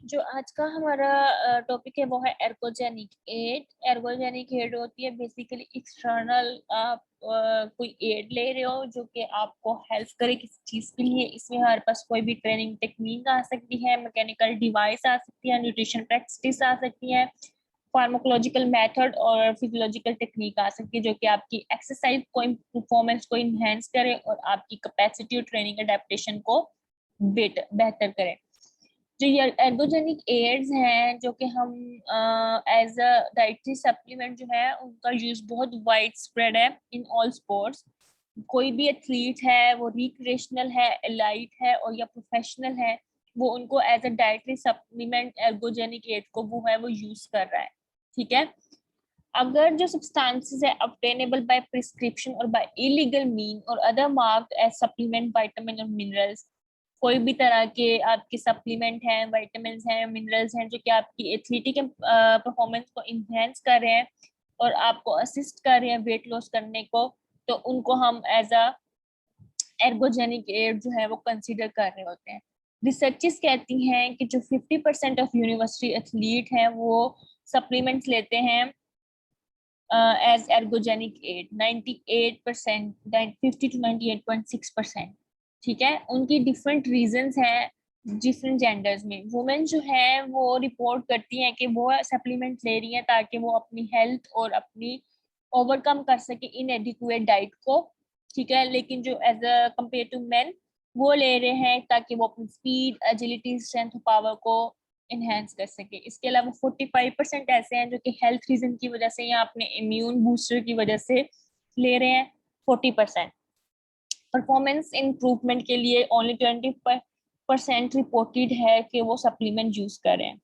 जो आज का हमारा टॉपिक है वो है एर्गोजेनिक एड। एर्गोजेनिक एड होती है बेसिकली एक्सटर्नल, आप कोई एड ले रहे हो जो कि आपको हेल्प करे किसी चीज के लिए। इसमें हमारे पास कोई भी ट्रेनिंग टेक्निक आ सकती है, मैकेनिकल डिवाइस आ सकती है, न्यूट्रिशन प्रैक्टिस आ सकती है, फार्माकोलॉजिकल मेथड और फिजियोलॉजिकल टेक्निक आ सकती है जो कि आपकी एक्सरसाइज को, परफॉर्मेंस को इनहेंस करे और आपकी कैपेसिटी और ट्रेनिंग अडेप्टेशन को बेहतर करे। जो ये एर्गोजेनिक एड्स हैं जो कि हम एज अ डाइटरी सप्लीमेंट जो है उनका यूज बहुत वाइड स्प्रेड है इन ऑल स्पोर्ट्स। कोई भी एथलीट है, वो रिक्रिएशनल है, एलाइट है और या प्रोफेशनल है, वो उनको as a dietary supplement ergogenic aid को वो है वो यूज कर रहा है। ठीक है। अगर जो सब्सटेंसेस है ऑब्टेनेबल बाय प्रिस्क्रिप्शन और बाय इलीगल मीन और other marked as supplement vitamin और मिनरल्स, कोई भी तरह के आपके सप्लीमेंट हैं, विटामिन हैं, मिनरल्स हैं जो कि आपकी एथलेटिक परफॉर्मेंस को इन्हेंस कर रहे हैं और आपको असिस्ट कर रहे हैं वेट लॉस करने को, तो उनको हम एज अ एर्गोजेनिक एड जो है वो कंसीडर कर रहे होते हैं। रिसर्चेस कहती हैं कि जो 50% ऑफ यूनिवर्सिटी एथलीट हैं वो सप्लीमेंट्स लेते हैं एज एर्गोजेनिक एड। 98%, 50 to 98.6%। ठीक है। उनकी डिफरेंट रीजंस हैं डिफरेंट जेंडर्स में। वुमेन जो है वो रिपोर्ट करती हैं कि वो सप्लीमेंट ले रही हैं ताकि वो अपनी हेल्थ और अपनी ओवरकम कर सके इनएडिक्वेट डाइट को। ठीक है। लेकिन जो as a compare to men, वो ले रहे हैं ताकि वो अपनी स्पीड, एजिलिटी, स्ट्रेंथ, पावर को इनहेंस कर सके। इसके अलावा 45% ऐसे हैं जो कि हेल्थ रीजन की वजह से या अपने इम्यून बूस्टर की वजह से ले रहे हैं। 40% परफॉर्मेंस इंप्रूवमेंट के लिए ओनली 20% रिपोर्टेड है कि वो सप्लीमेंट यूज करें।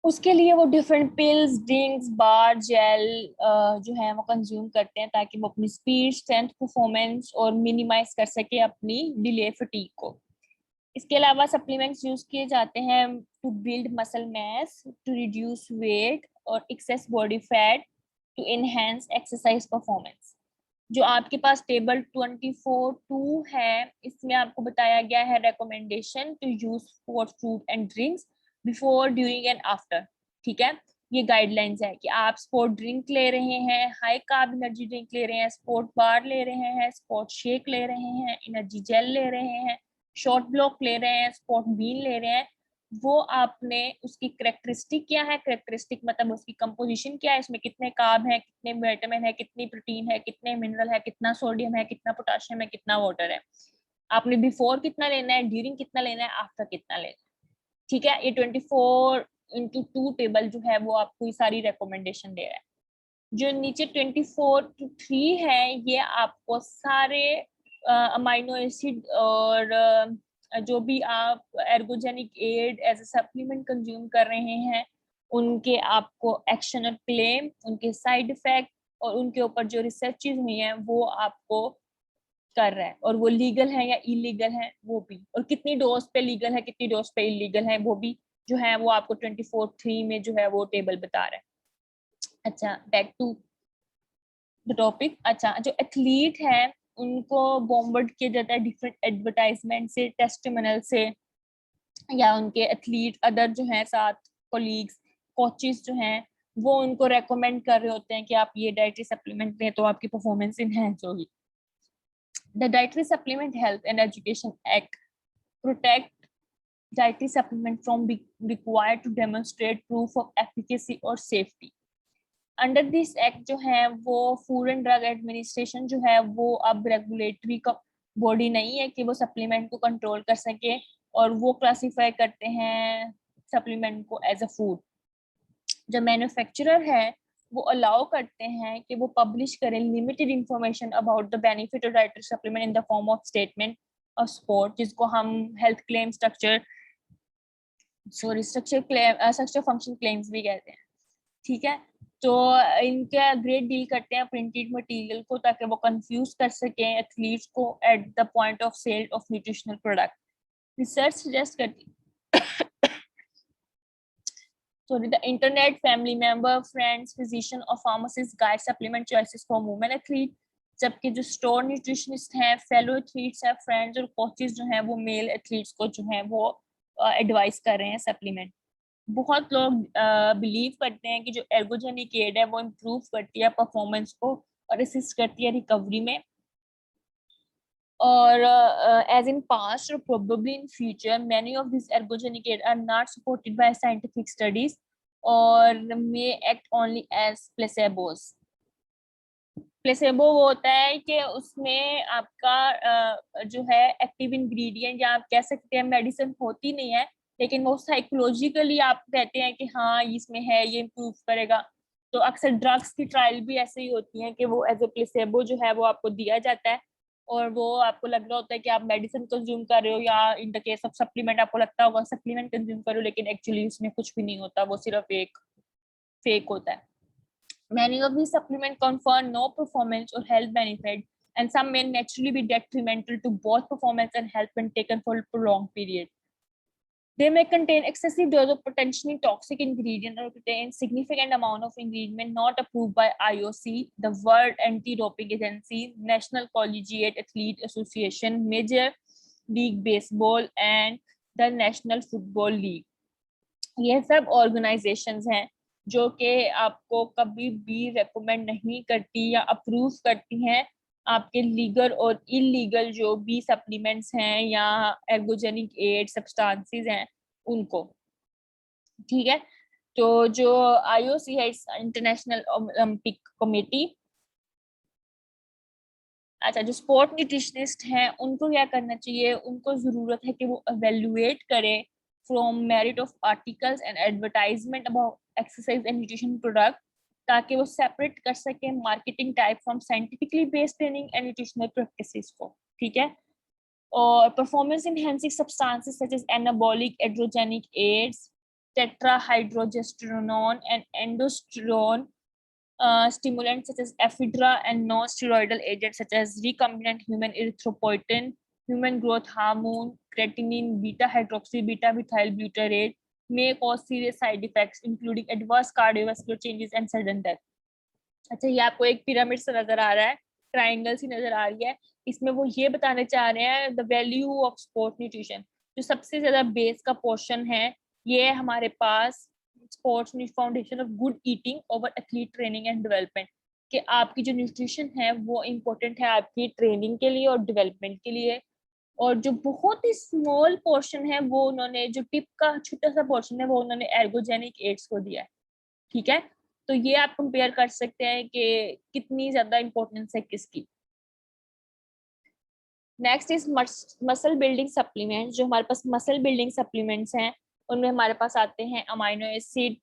उसके लिए वो डिफरेंट पिल्स, ड्रिंक्स, बार, जेल जो है वो कंज्यूम करते हैं ताकि वो अपनी स्पीड, स्ट्रेंथ, परफॉर्मेंस और मिनिमाइज कर सके अपनी डिले फटीग को। इसके अलावा सप्लीमेंट्स यूज किए जाते हैं to build muscle mass, to reduce weight और excess body fat, to enhance exercise performance. जो आपके पास टेबल 24(2) है, इसमें आपको बताया गया है recommendation to use for food and drinks before, during and after. ठीक है। ये गाइडलाइंस है कि आप स्पोर्ट ड्रिंक ले रहे हैं, हाई कार्ब एनर्जी ड्रिंक ले रहे हैं, स्पोर्ट बार ले रहे हैं, स्पोर्ट शेक ले रहे हैं, एनर्जी जेल ले रहे हैं, शॉर्ट ब्लॉक ले रहे हैं, स्पोर्ट बीन ले रहे हैं, वो आपने उसकी करेक्टरिस्टिक क्या है, करेक्टरिस्टिक मतलब उसकी कंपोजिशन क्या है, इसमें कितने कार्ब है, कितने विटामिन है, कितनी प्रोटीन है, कितने मिनरल है, कितना सोडियम है, कितना पोटाशियम है, कितना वाटर है, आपने बिफोर कितना लेना है, ड्यूरिंग कितना लेना है, आफ्टर कितना लेना है। ठीक है। ये 24x2 टेबल जो है वो आपको ये सारी रिकमेंडेशन दे रहा है। जो नीचे 24:3 है, ये आपको सारे अमाइनो एसिड और जो भी आप ergogenic aid as a supplement consume कर रहे हैं उनके आपको एक्शन और क्लेम, उनके साइड इफेक्ट और उनके ऊपर जो रिसर्चेज हुई हैं वो आपको कर रहा है, और वो लीगल है या इलीगल है वो भी, और कितनी डोज पे लीगल है, कितनी डोज पे इलीगल है वो भी जो है वो आपको 24:3 में जो है वो टेबल बता रहा है। अच्छा, बैक टू द टॉपिक। अच्छा, जो एथलीट है उनको बॉम्बर्ड किया जाता है डिफरेंट एडवर्टाइजमेंट से, टेस्टिमोनियल से, या उनके एथलीट अदर जो हैं साथ कोलीग्स, कोचेस जो हैं वो उनको रेकमेंड कर रहे होते हैं कि आप ये डाइटरी सप्लीमेंट लें तो आपकी परफॉर्मेंस इनहेंस होगी। The dietary supplement health and education act protect dietary supplement from being required to demonstrate proof of efficacy और safety। अंडर दिस एक्ट जो है वो फूड एंड ड्रग एडमिनिस्ट्रेशन जो है वो अब रेगुलेटरी का बॉडी नहीं है कि वो सप्लीमेंट को कंट्रोल कर सके, और वो क्लासीफाई करते हैं सप्लीमेंट को एज अ फूड। जो मैन्युफैक्चरर है वो अलाउ करते हैं कि वो पब्लिश करें limited information about the benefit of dietary supplement in the form of statement of support, जिसको हम health claim structure structure function claims भी कहते हैं। ठीक है। तो इनका ग्रेट डील करते हैं प्रिंटेड मटेरियल को ताकि वो कंफ्यूज कर सकें एथलीट्स को at the point of sale of nutritional product. Research suggest करती the internet, family member, friends, physician और pharmacist guide supplement choices for women athlete, जबकि जो स्टोर न्यूट्रिशनिस्ट हैं, फेलो एथलीट्स हैं, फ्रेंड्स और कोचेस जो हैं वो मेल एथलीट्स को जो है वो एडवाइस कर रहे हैं सप्लीमेंट। बहुत लोग बिलीव करते हैं कि जो एर्गोजेनिक एड है वो इम्प्रूव करती है परफॉर्मेंस को और असिस्ट करती है रिकवरी में, और as in past or probably in future many of these ergogenic aid are not supported by scientific studies or may act only as placebos। Placebo वो होता है कि उसमें आपका जो है एक्टिव इंग्रेडिएंट, या आप कह सकते हैं मेडिसिन होती नहीं है, लेकिन वो साइकोलॉजिकली आप कहते हैं कि हाँ इसमें है, ये इम्प्रूव करेगा। तो अक्सर ड्रग्स की ट्रायल भी ऐसे ही होती है कि वो एज ए प्लेसेबो जो है वो आपको दिया जाता है, और वो आपको लग रहा होता है कि आप मेडिसिन कंज्यूम कर रहे हो, या in the case of supplement आपको लगता होगा सप्लीमेंट कंज्यूम कर रहे हो, लेकिन एक्चुअली उसमें कुछ भी नहीं होता, वो सिर्फ एक फेक होता है। Many of these supplements confer no performance or health benefit, and some may naturally be detrimental to both performance and health when taken for a prolonged period. They may contain excessive dose of potentially toxic ingredient or contain significant amount of ingredient not approved by IOC, the World Anti-Doping Agency, National Collegiate Athlete Association, Major League Baseball, and the National Football League. ये सब organisations हैं जो कि आपको कभी भी recommend नहीं करती या अप्रूव करती हैं आपके लीगल और इलीगल जो भी सप्लीमेंट्स हैं या एर्गोजेनिक एड सब्सटेंसेस हैं उनको। ठीक है, तो जो आईओसी है, इंटरनेशनल ओलंपिक कमेटी, अच्छा जो स्पोर्ट न्यूट्रिशनिस्ट हैं उनको क्या करना चाहिए, उनको जरूरत है कि वो एवेल्युएट करें from merit of articles and advertisement about exercise and nutrition product, ताकि वो सेपरेट कर सके marketing type from scientifically based training and nutritional practices को। ठीक है, और performance enhancing substances such as anabolic androgenic aids, tetrahydrogesterone and endosterone, stimulants such as ephedra, and non-steroidal agents such as recombinant human erythropoietin, human growth hormone, creatinine, beta hydroxy, beta methyl butyrate may cause serious side effects including adverse cardiovascular changes and sudden death। अच्छा, ये आपको एक pyramid सा नजर आ रहा है, triangle सी नजर आ रही है, इसमें वो ये बताने चाह रहे हैं the value of sport nutrition. जो सबसे ज्यादा बेस का पोर्शन है ये हमारे पास sports foundation of good eating over athlete training and development, कि आपकी जो न्यूट्रिशन है वो इम्पोर्टेंट है आपकी ट्रेनिंग के लिए और डेवलपमेंट के लिए। और जो बहुत ही स्मॉल पोर्शन है वो उन्होंने, जो टिप का छोटा सा पोर्शन है वो उन्होंने एर्गोजेनिक एड्स को दिया है। ठीक है, तो ये आप कंपेयर कर सकते हैं कि कितनी ज्यादा इंपॉर्टेंस है किसकी। Next is muscle building supplements. जो हमारे पास मसल बिल्डिंग सप्लीमेंट्स हैं उनमें हमारे पास आते हैं amino acid,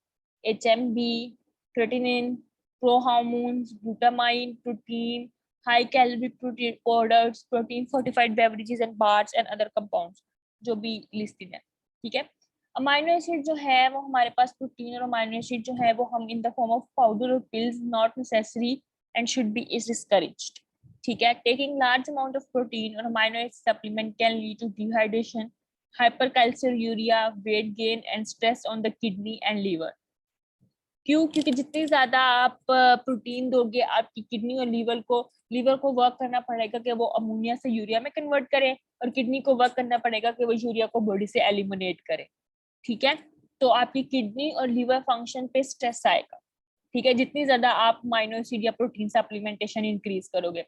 HMB, creatinine, pro hormones, glutamine, protein, high calorie protein products, protein fortified beverages and bars and other compounds जो भी लिस्टेड है। ठीक है, अमाइनो एसिड जो है वो हमारे पास प्रोटीन और अमाइनो एसिड जो है वो हम in the form of powder और pills, not necessary and should be is discouraged. ठीक है, taking large amount of protein और amino acid supplement can lead to dehydration, hypercalciuria, weight gain and stress on the kidney and liver। क्यों? क्योंकि जितनी ज्यादा आप protein दोगे आपकी किडनी और लीवर को वर्क करना पड़ेगा कि वो अमोनिया से यूरिया में कन्वर्ट करे, और किडनी को वर्क करना पड़ेगा कि वो यूरिया को बॉडी से एलिमिनेट करे। ठीक है, तो आपकी किडनी और लीवर फंक्शन पे स्ट्रेस आएगा। ठीक है, जितनी ज्यादा आप अमाइनो एसिड या प्रोटीन सप्लीमेंटेशन इंक्रीज करोगे।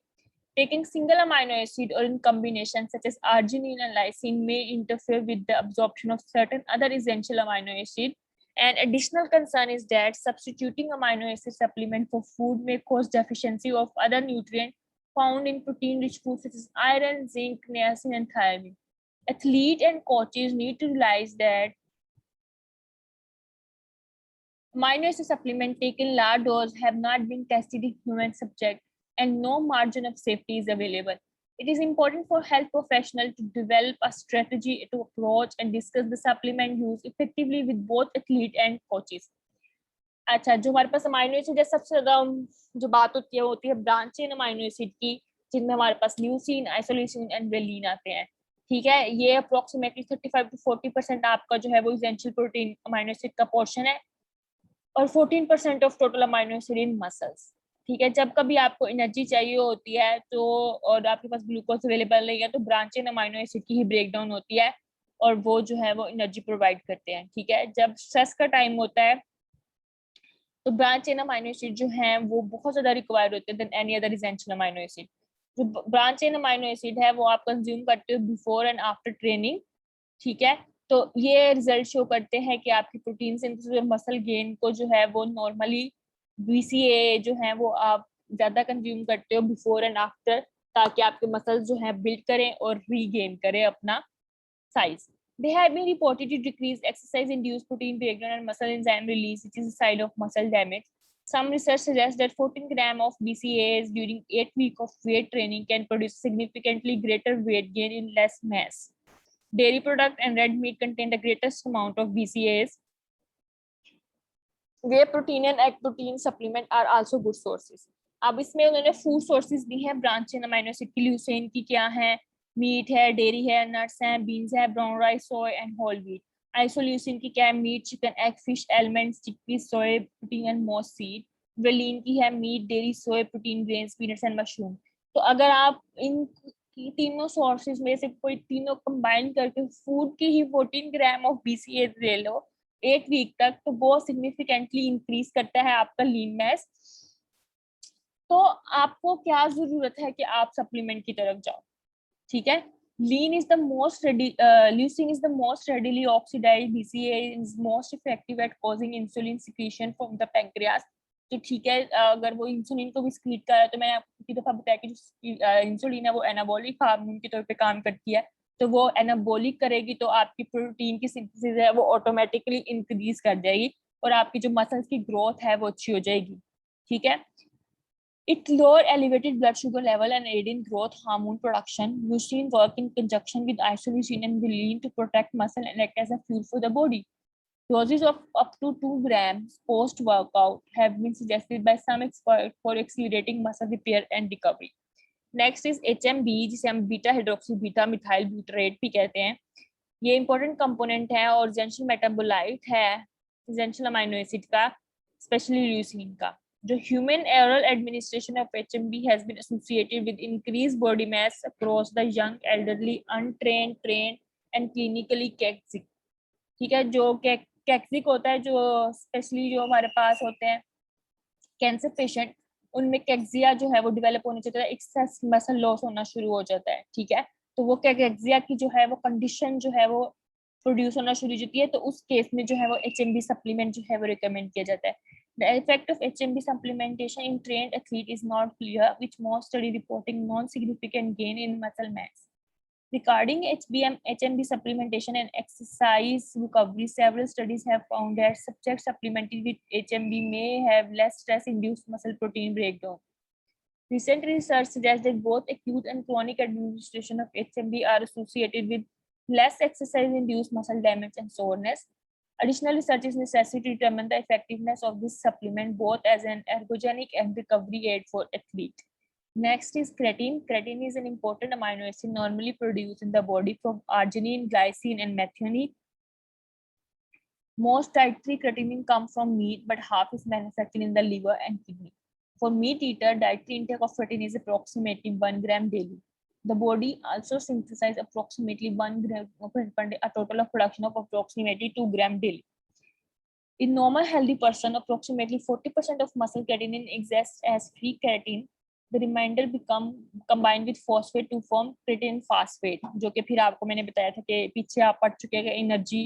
Taking single amino acid or in combination such as arginine and lysine may interfere with the absorption of certain other essential amino acid. An additional concern is that substituting amino acid supplement for food may cause deficiency of other nutrients found in protein-rich foods such as iron, zinc, niacin, and thiamine. Athletes and coaches need to realize that amino acid supplement taken large dose have not been tested in human subjects, and no margin of safety is available. It is important for health professionals to develop a strategy to approach and discuss the supplement use effectively with both athlete and coaches. अच्छा, जो हमारे पास amino acid है सबसे ज्यादा जो बात होती है ब्रांच चेन अमाइनो एसिड की, जिनमें हमारे पास ल्यूसीन, आइसोल्यूसिन एंड वेलिन आते हैं। ठीक है, ये अप्रोक्सीमेटली 35 to 40% आपका जो है वो एसेंशियल प्रोटीन अमाइनो एसिड का पोर्शन है, और 14% of total amino acid in muscles. ठीक है, जब कभी आपको एनर्जी चाहिए होती है तो, और आपके पास ग्लूकोज अवेलेबल नहीं है, तो ब्रांच चेन अमाइनो एसिड की ही ब्रेकडाउन होती है, और वो जो है वो एनर्जी प्रोवाइड करते हैं। ठीक है, जब स्ट्रेस का टाइम होता है तो ब्रांच चेन अमाइनो एसिड जो है वो बहुत ज्यादा रिक्वायर्ड होते हैं than any other essential amino acid. जो ब्रांच चेन अमाइनो एसिड है वो आप कंज्यूम करते हो बिफोर एंड आफ्टर ट्रेनिंग। ठीक है, तो ये रिजल्ट शो करते हैं कि आपकी प्रोटीन सिंथेसिस और मसल गेन को जो है वो नॉर्मली बीसीए जो है वो आप ज्यादा कंज्यूम करते हो बिफोर एंड आफ्टर, ताकि आपके मसल्स जो है बिल्ड करें और रीगेन करें अपना size. They have been reported to decrease exercise-induced protein breakdown and muscle enzyme release, which is a sign of muscle damage. Some research suggests that 14 grams of BCAAs during 8 weeks of weight training can produce significantly greater weight gain in less mass. Dairy product and red meat contain the greatest amount of BCAAs. Whey protein and egg protein supplement are also good sources. अब इसमें उन्होंने food sources दी हैं branch chain amino acid की। Leucine की क्या है, meet है, dairy है, नट्स हैं, बीन्स है, brown rice, soy and whole wheat. Isoleucine की क्या है, meat, chicken, egg, fish, elements, chickpeas, soy protein and most seed. Valine की है meat, dairy, soy protein, grains, peanuts and mushroom. तो अगर आप इन तीनों सोर्सेज में से कोई तीनों कंबाइन करके फूड की ही 14 ग्राम ऑफ बीसीए ले लो 8 वीक तक, तो वो सिग्निफिकेंटली इंक्रीज करता है आपका लीन मैस। तो आपको क्या जरूरत है कि आप सप्लीमेंट की तरफ जाओ। ठीक है, lean is the most ready leucine is the most readily oxidized, BCA is most effective at causing insulin secretion from the pancreas। तो ठीक है, अगर वो इंसुलिन को भी स्क्रीट कर रहा है, तो मैंने आपको कितनी दफा बताया कि जो इंसुलिन है वो एनाबॉलिक हार्मोन के तौर पे काम करती है, तो वो एनाबॉलिक करेगी तो आपकी प्रोटीन की सिंथेसिस है वो ऑटोमेटिकली इंक्रीज कर जाएगी और आपकी जो मसल्स की ग्रोथ है वो अच्छी हो जाएगी। ठीक है, it lower elevated blood sugar level and aid in growth hormone production. Leucine work in conjunction with isoleucine and valine to protect muscle and act as a fuel for the body. Doses of up to 2 grams post-workout have been suggested by some experts for accelerating muscle repair and recovery. Next is HMB, जिसे हम beta hydroxy beta methyl butyrate भी कहते हैं। ये important component है और essential metabolite है essential amino acid का, स्पेशली ल्यूसीन का। The human oral administration of HMB has been associated with increased body mass across the young, elderly, untrained, trained, and clinically caxic। ठीक है, जो कैक्सिक होता है, जो स्पेशली जो हमारे पास होते हैं कैंसर पेशेंट, उनमें कैक्सिया जो है वो डेवलप होने चाहिए, एक्सेस मसल लॉस होना शुरू हो जाता है। ठीक है, तो वो कैक्सिया की जो है वो कंडीशन जो है वो प्रोड्यूस होना शुरू हो जाती है, तो उस केस में जो है वो HMB सप्लीमेंट जो है वो रिकमेंड किया जाता है। The effect of HMB supplementation in trained athlete is not clear, with most study reporting non-significant gain in muscle mass. Regarding HMB supplementation and exercise recovery, several studies have found that subjects supplemented with HMB may have less stress-induced muscle protein breakdown. Recent research suggests that both acute and chronic administration of HMB are associated with less exercise-induced muscle damage and soreness. Additional research is necessary to determine the effectiveness of this supplement both as an ergogenic and recovery aid for athlete. Next is creatine. Creatine is an important amino acid normally produced in the body from arginine, glycine, and methionine. Most dietary creatine comes from meat, but half is manufactured in the liver and kidney. For meat eater, dietary intake of creatine is approximately 1 gram daily. The body also synthesizes approximately 1 gram per day, a total of production of approximately 2 gram daily. In normal healthy person, approximately 40% of muscle creatine exists as free creatine. The remainder become combined with phosphate to form creatine phosphate, जो कि फिर आपको मैंने बताया था कि पीछे आप पढ़ चुके हैं, एनर्जी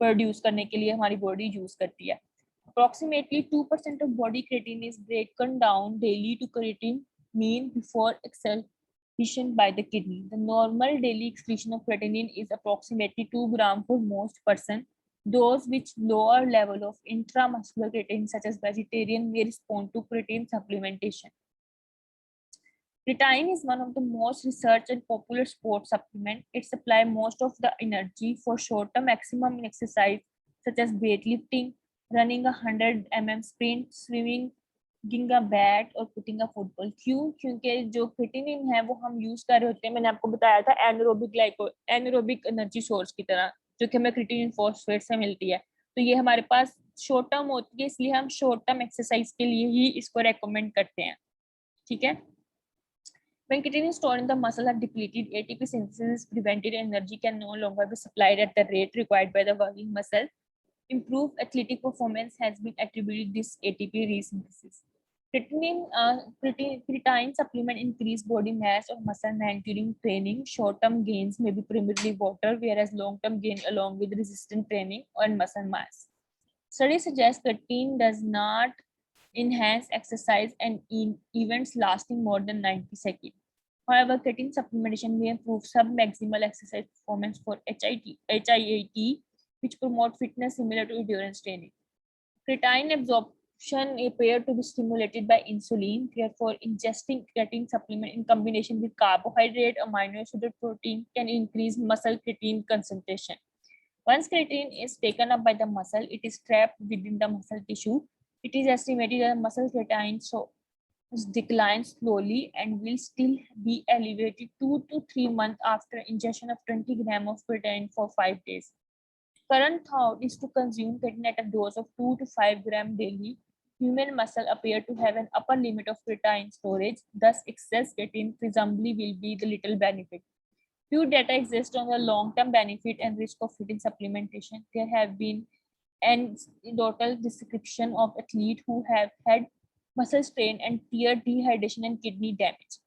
प्रोड्यूस करने के लिए हमारी बॉडी यूज करती है। Approximately 2% of body creatine is broken down daily to creatine mean before excretion by the kidney. The normal daily excretion of creatinine is approximately 2 grams for most person. Those with lower level of intramuscular creatine, such as vegetarian, may respond to creatine supplementation. Creatine is one of the most researched and popular sports supplement. It supplies most of the energy for short-term maximum in exercise, such as weightlifting, running a 100 mm sprint, swimming, गिंग a bat और putting a football. क्यों? क्योंकि जो creatinine है वो हम use कर रहे होते हैं, मैंने आपको बताया था एनारोबिक एनर्जी सोर्स की तरह, जो कि हमें क्रिएटिनिन फॉस्फेट से मिलती है। तो ये हमारे पास शॉर्ट टर्म होती है, इसलिए हम शॉर्ट टर्म एक्सरसाइज के लिए ही इसको रेकमेंड करते हैं। ठीक है, When creatine is stored in the muscle are depleted, ATP synthesis is prevented, energy can no longer be supplied at the rate required by the working muscle. Improved athletic performance has been attributed to this ATP resynthesis. Creatine supplement increase body mass or muscle mass during training. Short-term gains may be primarily water, whereas long-term gain along with resistant training and muscle mass. Studies suggest creatine does not enhance exercise and in events lasting more than 90 seconds. However, creatine supplementation may improve sub-maximal exercise performance for HIIT, which promote fitness similar to endurance training. Creatine absorption appear to be stimulated by insulin. Therefore, ingesting creatine supplement in combination with carbohydrate, amino acid, or protein can increase muscle creatine concentration. Once creatine is taken up by the muscle, it is trapped within the muscle tissue. It is estimated that muscle creatine declines slowly and will still be elevated 2 to 3 months after ingestion of 20 grams of creatine for 5 days. Current thought is to consume creatine at a dose of 2 to 5 grams daily. Human muscle appear to have an upper limit of creatine storage, thus excess creatine presumably will be the little benefit. Few data exist on the long-term benefit and risk of creatine supplementation. There have been anecdotal description of athletes who have had muscle strain and tear, dehydration, and kidney damage.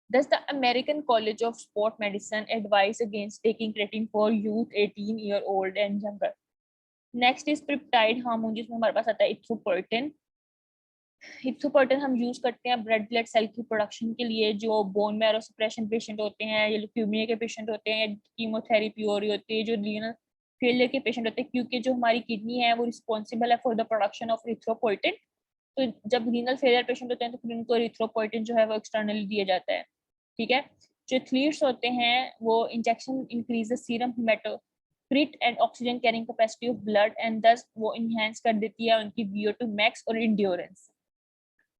Thus, the American College of Sport Medicine advised against taking creatine for youth 18-year-old and younger. Next is peptide hormone, जिसमें हमारे पास आता है इथ्रोपोएटिन. इथ्रोपोएटिन हम use करते हैं bread blood cell की production के लिए. जो बोन मैरो सप्रेशन पेशेंट होते हैं या ल्यूकेमिया के पेशेंट होते हैं, कीमोथेरेपी हो रही होती है, जो रीनल फेलियर के पेशेंट होते हैं, क्योंकि जो हमारी किडनी है वो रिस्पॉन्सिबल है फॉर द प्रोडक्शन ऑफ इथ्रोपोएटिन. तो जब रीनल फेलियर पेशेंट होते हैं तो फिर उनको इथ्रोपोएटिन जो है वो एक्सटर्नली दिया जाता है. ठीक है. जो एथलीट्स होते हैं वो injection increase the serum haematocrit and oxygen carrying capacity of blood and दस वो इनहेंस कर देती है उनकी VO2 मैक्स और इंड्योरेंस.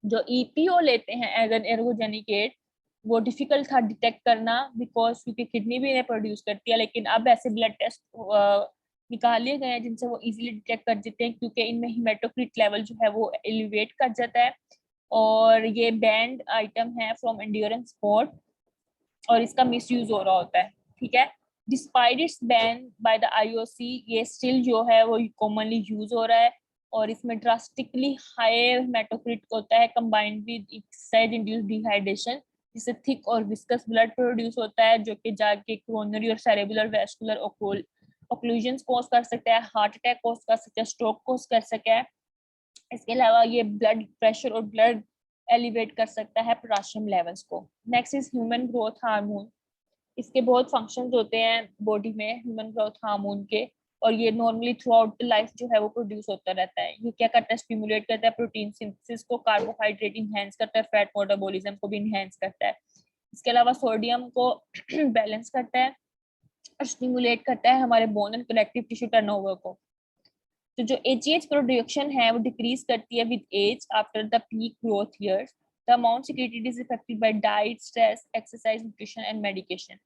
जो EPO लेते हैं एज एन एर्गोजेनिक एड, वो डिफिकल्ट था डिटेक्ट करना बिकॉज क्योंकि किडनी भी इन्हें प्रोड्यूस करती है. लेकिन अब ऐसे ब्लड टेस्ट निकाले गए हैं जिनसे वो इजीली डिटेक्ट कर देते हैं, क्योंकि इनमें हेमाटोक्रिट लेवल जो है वो एलिवेट कर जाता है. और ये बैंड आइटम है फ्रॉम एंड्योरेंस स्पोर्ट और इसका मिसयूज हो रहा होता है. ठीक है. Despite it's ban by the IOC, ये स्टिल जो है वो कॉमनली यूज हो रहा है और इसमें ड्रास्टिकली हाई हेमाटोक्रिट होता है combined with exercise induced dehydration, जिससे थिक और विस्कस ब्लड प्रोड्यूस होता है जो कि जाके कोरोनरी और सेरेब्रल वैस्कुलर ओक्लूजन्स कॉज कर सकता है, हार्ट अटैक कॉज कर सकता है, स्ट्रोक कॉज कर सकता है. इसके अलावा ये ब्लड प्रेशर और ब्लड एलिवेट कर सकता है पोटेशियम लेवल्स को. Next is human growth hormone. इसके बहुत फंक्शंस होते हैं बॉडी में ह्यूमन ग्रोथ हार्मोन के, और ये normally through out the life जो है वो प्रोड्यूस होता रहता है. ये क्या करता है, स्टिमुलेट करता है प्रोटीन सिंथेसिस को, कार्बोहाइड्रेट इनहेंस करता है, फैट मेटाबॉलिज्म को भी इनहेंस करता है. इसके अलावा सोडियम को बैलेंस करता है और स्टिमुलेट करता है हमारे bone and connective tissue turnover को. तो जो AGH प्रोडक्शन है वो डिक्रीज करती है with age after the peak growth years. The amount secreted is affected by diet, stress, exercise, nutrition and medication.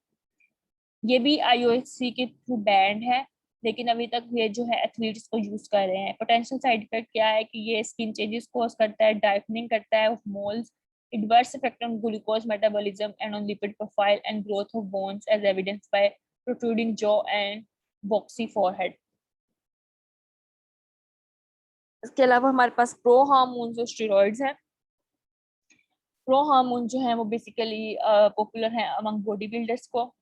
ये भी IOC के थ्रू बैंड है, लेकिन अभी तक ये जो है एथलीट्स को यूज कर रहे हैं. पोटेंशियल साइड इफेक्ट क्या है कि ये स्किन चेंजेस कॉज करता है, डार्कनिंग करता है of moles, adverse effect on glucose metabolism and on lipid profile and growth of bones as evidenced by protruding jaw and boxy forehead. इसके अलावा हमारे पास प्रो हार्मोन्स और स्टेरॉइड्स हैं. Pro hormone जो है वो बेसिकली पॉपुलर है among body builders को,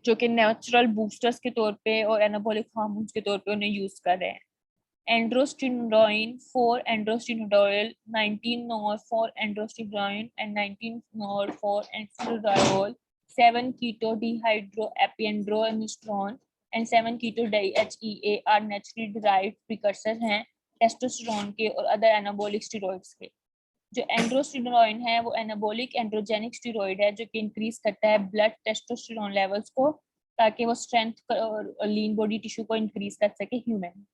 जो कि नेचुरल बूस्टर्स के तौर पे और एनाबॉलिक हार्मोन्स के तौर पे उन्हें यूज कर रहे हैं. Androsterone 4 एंड्रोस्टेरोल, 19 nor 4 androsterone and 19 nor 4 oestradiol, 7 keto dehydroepiandrosterone and 7 keto DHEA are naturally derived precursors हैं टेस्टोस्टेरोन के और अदर एनाबॉलिक स्टेरॉइड्स के. जो एंड्रोस्टेरोन है वो एनाबॉलिक एंड्रोजेनिक स्टेरॉइड है जो कि इंक्रीज करता है ब्लड टेस्टोस्टेरोन लेवल्स को, ताकि वो स्ट्रेंथ और लीन बॉडी टिश्यू को इंक्रीज कर सके ह्यूमन.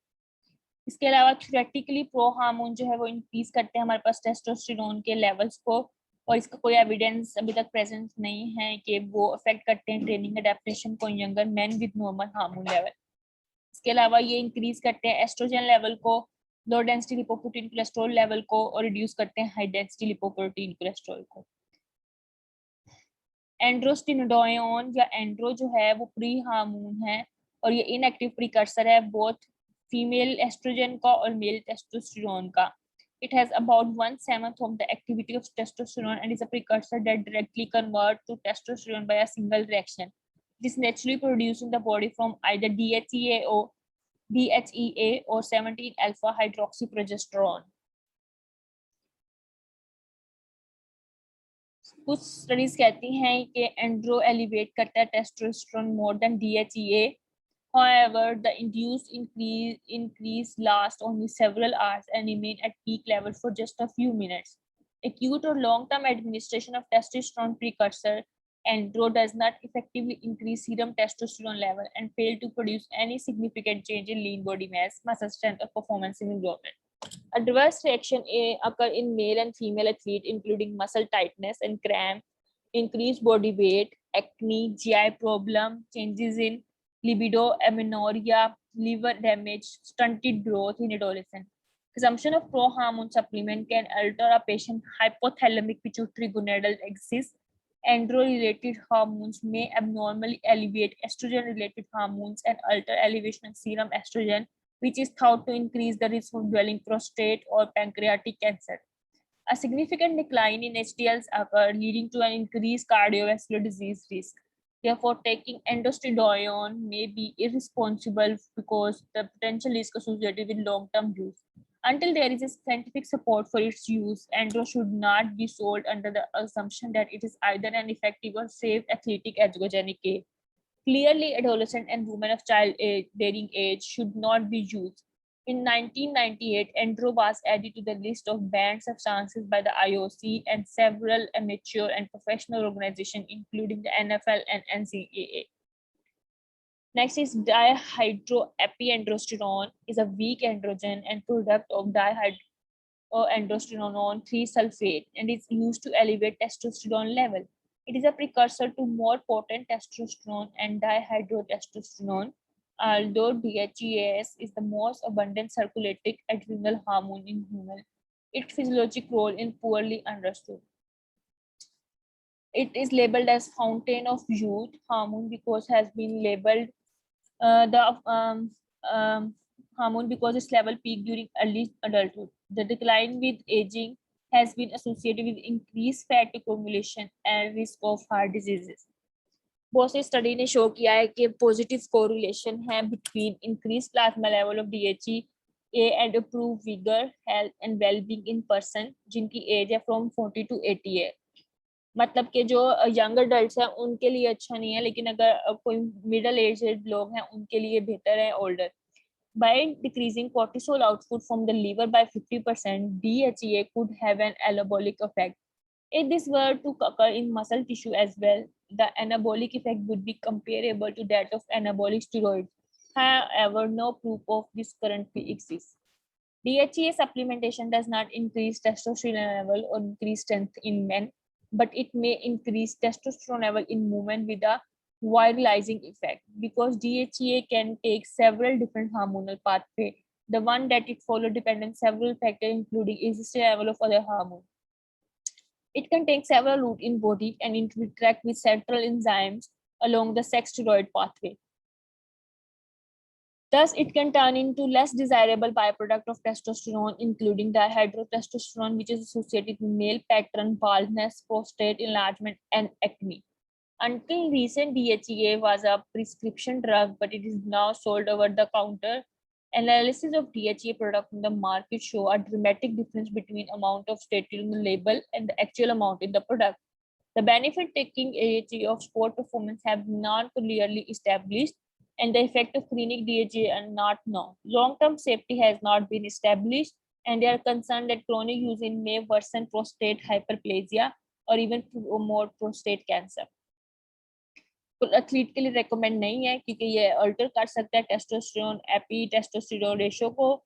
इसके अलावा थ्योरेटिकली प्रो हार्मोन जो है वो इंक्रीज करते हैं हमारे पास टेस्टोस्टेरोन के लेवल्स को, और इसका कोई एविडेंस अभी तक प्रेजेंट नहीं है कि वो अफेक्ट करते हैं ट्रेनिंग एडेप्टेशन को younger man with normal hormone level. इसके अलावा ये इंक्रीज करते हैं एस्ट्रोजन लेवल को, low density lipoprotein cholesterol level को, और रिड्यूस करते हैं हाई डेंसिटी लिपोप्रोटीन कोलेस्ट्रॉल को. एंड्रोस्टिनोडायोन या एंड्रो जो है वो प्री हार्मोन है और ये इनएक्टिव प्रिकर्सर है बोथ फीमेल एस्ट्रोजन का और मेल टेस्टोस्टेरोन का. It has about 1/7 of the activity of testosterone and is a precursor that directly converts to testosterone by a single reaction. It is naturally produced in the body from either DHEA or 17-alpha hydroxyprogesterone. कुछ studies कहती हैं कि Andrew elevate करता है testosterone more than DHEA. However, the induced increase lasts only several hours and remain at peak level for just a few minutes. Acute or long-term administration of testosterone precursor andro does not effectively increase serum testosterone level and fail to produce any significant change in lean body mass, muscle strength, or performance in development. Adverse reaction occur in male and female athlete, including muscle tightness and cramp, increased body weight, acne, GI problem, changes in libido, amenorrhea, liver damage, stunted growth in adolescents. Consumption of pro-hormone supplement can alter a patient's hypothalamic pituitary gonadal axis. Andro-related hormones may abnormally elevate estrogen-related hormones and alter elevation of serum estrogen, which is thought to increase the risk of developing prostate or pancreatic cancer. A significant decline in HDLs occur, leading to an increased cardiovascular disease risk. Therefore, taking androstenedione may be irresponsible because the potential risk associated with long-term use. Until there is a scientific support for its use, andro should not be sold under the assumption that it is either an effective or safe athletic androgenic aid. Clearly, adolescent and women of childbearing age should not be used. In 1998, andro was added to the list of banned substances by the IOC and several amateur and professional organizations, including the NFL and NCAA. Next is dihydroepiandrosterone is a weak androgen and product of dihydroandrosterone 3-sulfate and is used to elevate testosterone level. It is a precursor to more potent testosterone and dihydrotestosterone, although DHEAS is the most abundant circulating adrenal hormone in humans. Its physiologic role is poorly understood. It is labeled as fountain of youth hormone because has been labeled hormone because its level peak during early adulthood. The decline with aging has been associated with increased fat accumulation and risk of heart diseases. बहुत से study ने show किया है कि positive correlation है between increase plasma level of DHEA and improve vigour health and wellbeing in person जिनकी as है from 40 to 80 है. मतलब कि जो यंग अडल्ट्स हैं उनके लिए अच्छा नहीं है, लेकिन अगर कोई मिडिल एज लोग हैं उनके लिए बेहतर है older. By decreasing cortisol output from the liver by 50%, DHEA could have an anabolic effect. If this were to occur in muscle tissue as well, the anabolic effect would be comparable to that of anabolic steroids. However, no proof of this currently exists. DHEA supplementation does not increase testosterone level or increase strength in men, but it may increase testosterone level in women with a viralizing effect. Because DHEA can take several different hormonal pathways, the one that it follows depends on several factors, including existing level of other hormones. It can take several routes in body and interact with central enzymes along the sex steroid pathway. Thus, it can turn into less desirable byproduct of testosterone, including dihydrotestosterone, which is associated with male pattern baldness, prostate enlargement, and acne. Until recent, DHEA was a prescription drug, but it is now sold over the counter. Analysis of DHEA product in the market show a dramatic difference between amount of stated in the label and the actual amount in the product. The benefit taking DHEA of sport performance have not clearly established, and the effect of chronic DHEA are not known. Long-term safety has not been established, and they are concerned that chronic using may worsen prostate hyperplasia or even promote prostate cancer. Athlete के लिए recommend नहीं है क्योंकि ये alter कर सकता है testosterone AP testosterone ratio को,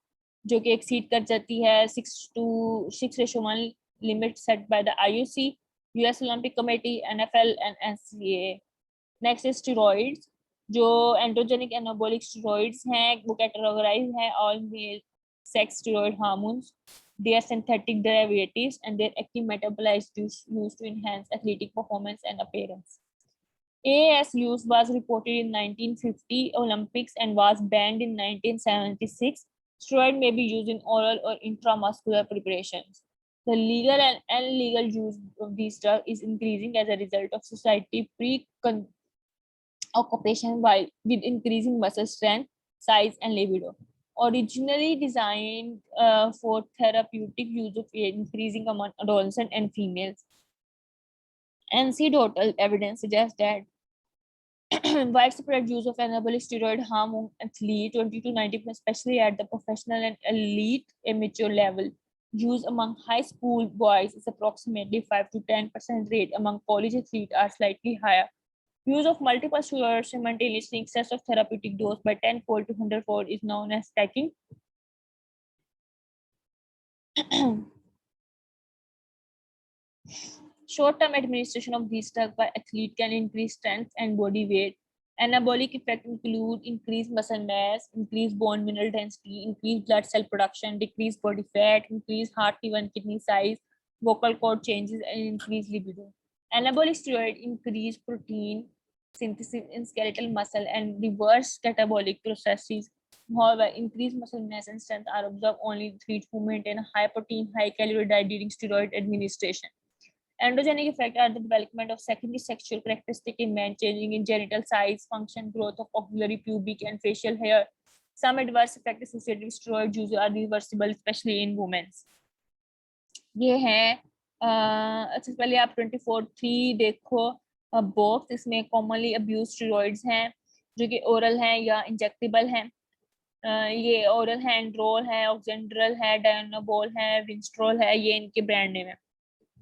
जो कि एक्सीड कर जाती है 6:6:1 limit set by the IOC, US Olympic committee, NFL and NCAA. Next is steroids, जो एंड्रोजेनिक एनाबॉलिक स्टेरॉइड्स हैं वो कैटेगराइज हैं all mail sex steroid hormones. They are synthetic derivatives and their active metabolized used to enhance athletic performance and appearance. AAS use was reported in 1950 Olympics and was banned in 1976. Steroid may be used in oral or intramuscular preparations. The legal and illegal use of these drugs is increasing as a result of society occupation while with increasing muscle strength, size, and libido. Originally designed for therapeutic use of increasing among adolescents and females. Anecdotal evidence suggests that widespread use of anabolic steroid harm athletes 20 to 90%, especially at the professional and elite amateur level. Use among high school boys is approximately 5 to 10% rate. Among college athletes are slightly higher. Use of multiple steroids simultaneously in excess of therapeutic dose by 10-fold to 100-fold is known as stacking. Short-term administration of these drugs by athlete can increase strength and body weight. Anabolic effects include increased muscle mass, increased bone mineral density, increased blood cell production, decreased body fat, increased heart, liver, and kidney size, vocal cord changes, and increased libido. Anabolic steroid increase protein synthesis in skeletal muscle and reverse catabolic processes. However, increased muscle mass and strength are observed only in athletes who maintain a high protein, high calorie diet during steroid administration. Androgenic effects are the development of secondary sexual characteristics in men, changing in genital size, function, growth of axillary, pubic, and facial hair. Some adverse effects associated with steroid use are reversible, especially in women. ये है अच्छा पहले आप 24(3) देखो box इसमें commonly abuse steroids हैं जो कि ओरल हैं या इंजेक्टेबल हैं ये ओरल है एंड्रोल है ऑक्जेंड्रल है डायनाबोल है विंस्ट्रोल है ये इनके ब्रांड नेम है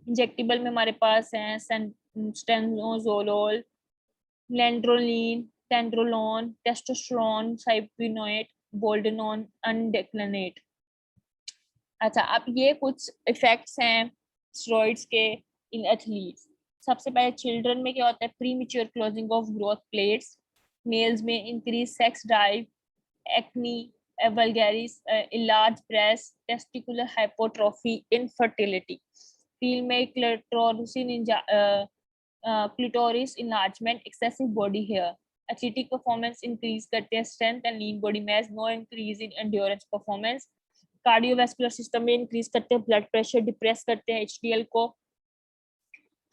इंजेक्टेबल में हमारे पास हैं स्टेनोजोलोल लेंड्रोलिन टेंड्रोलोन टेस्टोस्टेरोन साइप्रिनोएट बोल्डेनोन अनडेक्लेनेट अच्छा अब ये कुछ इफेक्ट्स हैं स्टेरॉइड्स के इन एथलीट्स सबसे पहले चिल्ड्रन में क्या होता है premature closing of growth plates males में increase sex drive acne vulgaris enlarged breast testicular hypertrophy infertility female clitoris enlargement excessive body hair athletic performance increase करते हैं strength and lean body mass no increase in endurance performance cardiovascular system में increase करते हैं blood pressure depress करते हैं HDL को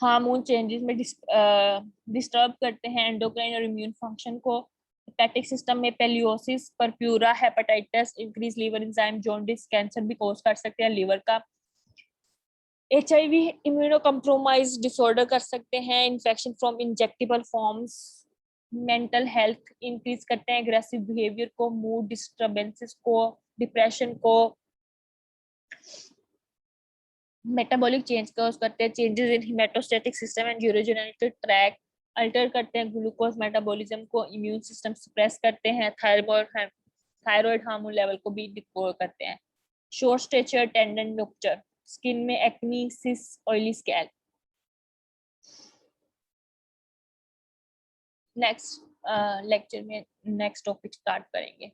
hormone changes में disturb करते हैं एंडोक्राइन और इम्यून फंक्शन को हेपेटिक सिस्टम में peliosis purpura hepatitis increase liver enzyme jaundice cancer भी कॉज कर सकते हैं लीवर का एचआईवी इम्यूनो कंप्रोमाइज डिसऑर्डर कर सकते हैं infection from injectable forms mental health increase करते हैं एग्रेसिव बिहेवियर को मूड डिस्टर्बेंसेस को डिप्रेशन को मेटाबॉलिक चेंज कॉज करते हैं changes in haemostatic system and urogenital tract alter करते हैं ग्लूकोज मेटाबॉलिज्म को इम्यून सिस्टम सप्रेस करते हैं थायराइड हार्मोन लेवल को भी डिक्लोर करते हैं short stature tendon rupture skin में एक्नी सिस ऑयली स्कैल्प नेक्स्ट लेक्चर में नेक्स्ट टॉपिक स्टार्ट करेंगे